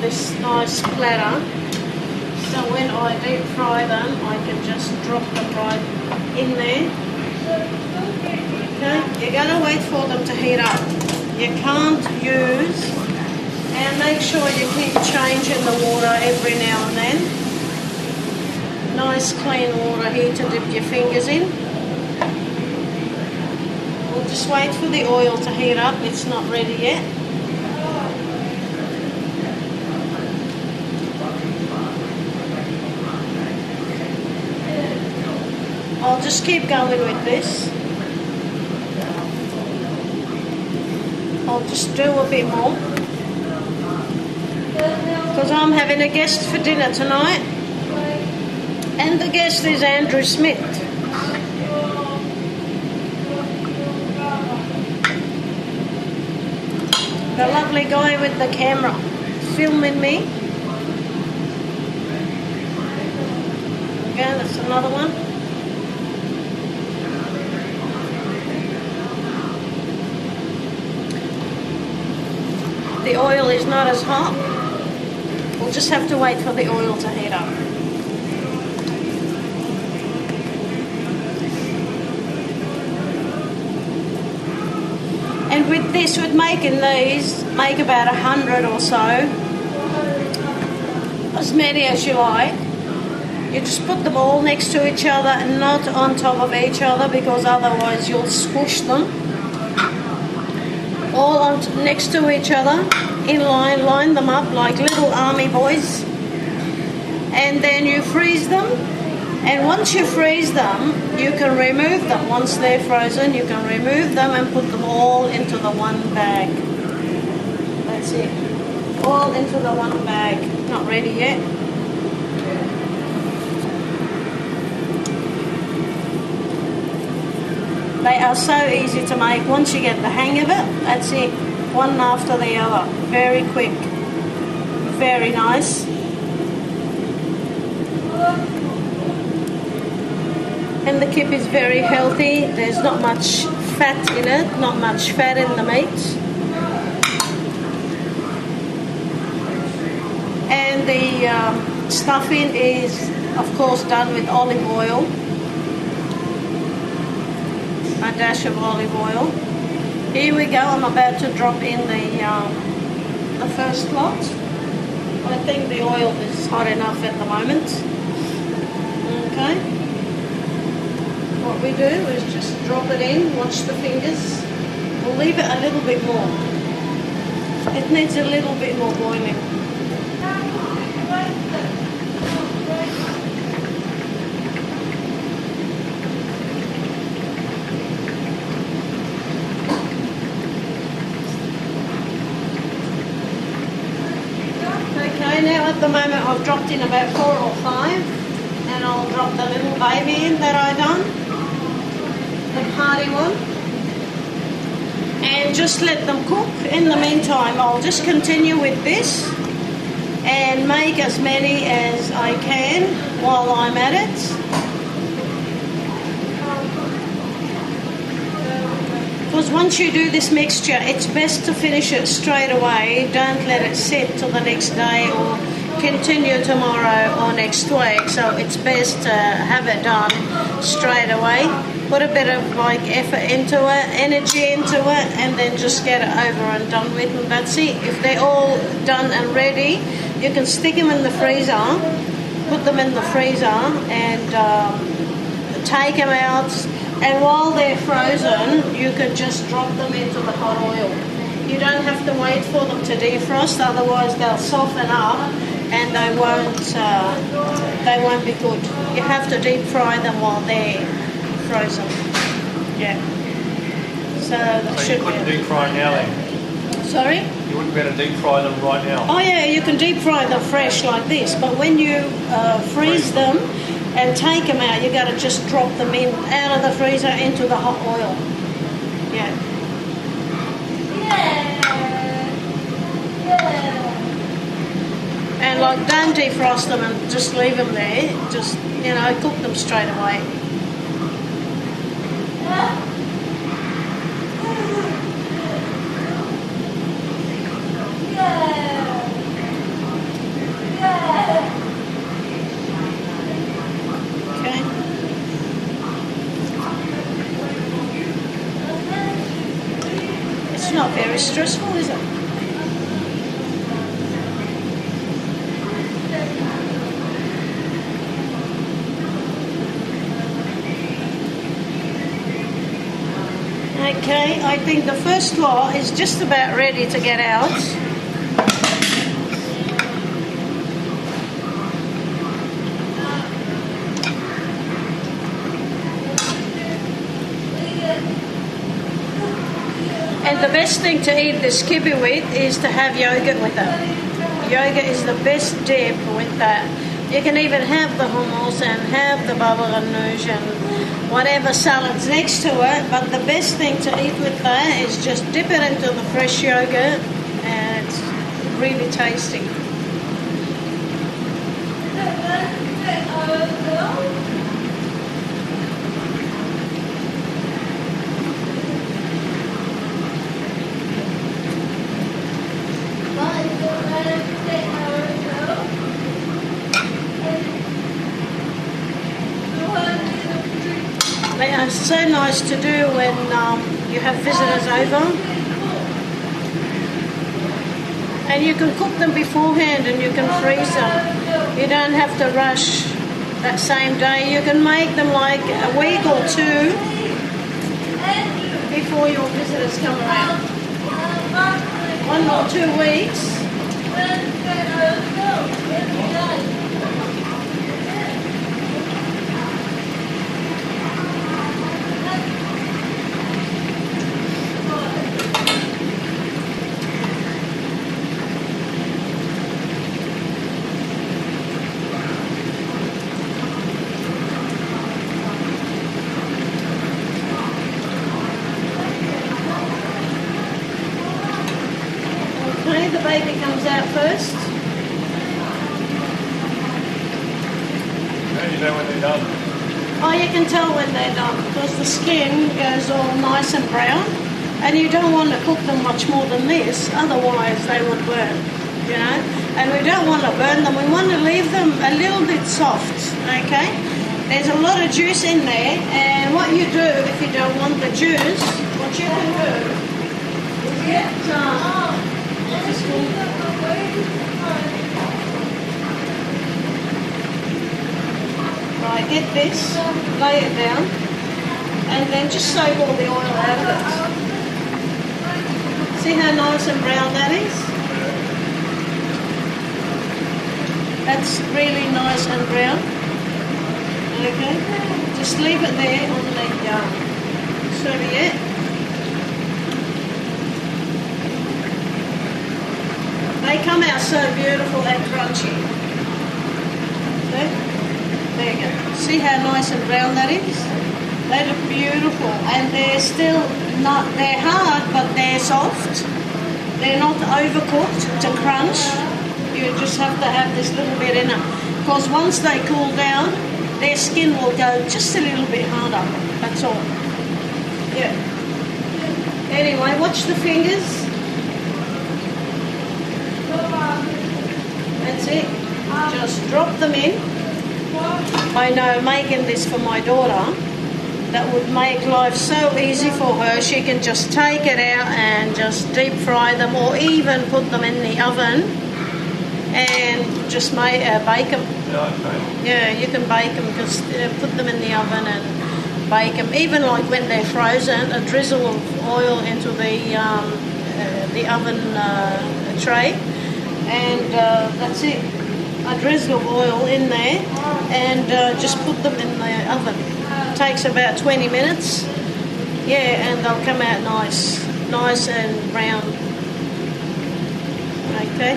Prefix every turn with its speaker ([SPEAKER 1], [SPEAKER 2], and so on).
[SPEAKER 1] this nice platter. So when I deep fry them, I can just drop them right in there. Okay, you're going to wait for them to heat up. You can't use, and make sure you keep changing the water every now and then. Nice clean water here to dip your fingers in. We'll just wait for the oil to heat up. It's not ready yet. I'll just keep going with this. I'll just do a bit more because I'm having a guest for dinner tonight, and the guest is Andrew Smith. The lovely guy with the camera filming me. Okay, that's another one. The oil is not as hot. We'll just have to wait for the oil to heat up. And with this, with making these, make about 100 or so, as many as you like. You just put them all next to each other and not on top of each other, because otherwise you'll squish them. All on next to each other, in line them up like little army boys, and then you freeze them. And once you freeze them, you can remove them. Once they're frozen, you can remove them and put them all into the one bag. That's it. All into the one bag. Not ready yet. They are so easy to make. Once you get the hang of it, that's it. One after the other. Very quick. Very nice. And the kibbee is very healthy. There's not much fat in it, not much fat in the meat. And the stuffing is, of course, done with olive oil. A dash of olive oil. Here we go. I'm about to drop in the first lot. I think the oil is hot enough at the moment. Okay. What we do is just drop it in. Watch the fingers. We'll leave it a little bit more. It needs a little bit more boiling. Now at the moment I've dropped in about 4 or 5, and I'll drop the little baby in that I done, the party one, and just let them cook. In the meantime, I'll just continue with this and make as many as I can while I'm at it. Because once you do this mixture, it's best to finish it straight away. Don't let it sit till the next day or continue tomorrow or next week. So it's best to have it done straight away. Put a bit of effort into it, energy into it, and then just get it over and done with, and that's it. If they're all done and ready, you can stick them in the freezer, put them in the freezer, and take them out. And while they're frozen, you could just drop them into the hot oil. You don't have to wait for them to defrost, otherwise they'll soften up and they won't be good. You have to deep fry them while they're frozen. Yeah. So
[SPEAKER 2] you couldn't deep fry now then?
[SPEAKER 1] Sorry?
[SPEAKER 2] You wouldn't be able to deep fry them right now?
[SPEAKER 1] Oh yeah, you can deep fry them fresh like this, but when you freeze them and take them out, you got to just drop them in out of the freezer into the hot oil. Yeah. And don't defrost them and just leave them there. Just, cook them straight away. not very stressful, is it? Okay, I think the first lot is just about ready to get out. And the best thing to eat this kibbee with is to have yogurt with it. Yogurt is the best dip with that. You can even have the hummus and have the baba ganoush and whatever salads next to it, but the best thing to eat with that is just dip it into the fresh yogurt, and it's really tasty. They are so nice to do when you have visitors over. And you can cook them beforehand and you can freeze them. You don't have to rush that same day. You can make them like a week or two before your visitors come around. 1 or 2 weeks. Okay, the baby comes out first.
[SPEAKER 2] How do you know when they're done?
[SPEAKER 1] Oh, you can tell when they're done because the skin goes all nice and brown, and you don't want to cook them much more than this, otherwise they would burn, you know. And we don't want to burn them, we want to leave them a little bit soft, okay? There's a lot of juice in there, and what you do if you don't want the juice, what you can do is get right, get this, lay it down, and then just soak all the oil out of it. See how nice and brown that is? That's really nice and brown. Okay, just leave it there on the serviette. They come out so beautiful and crunchy. Okay? There you go. See how nice and brown that is? They look beautiful, and they're still not, they're hard, but they're soft. They're not overcooked to crunch. You just have to have this little bit in them. Because once they cool down, their skin will go just a little bit harder. That's all. Yeah. Anyway, watch the fingers. That's it. Just drop them in. I know making this for my daughter, that would make life so easy for her. She can just take it out and just deep fry them, or even put them in the oven and just bake them. Yeah, you can bake them, just put them in the oven and bake them. Even like when they're frozen, a drizzle of oil into the oven tray, and that's it. A drizzle of oil in there, and just put them in the oven. It takes about 20 minutes. Yeah, and they'll come out nice and brown. Okay.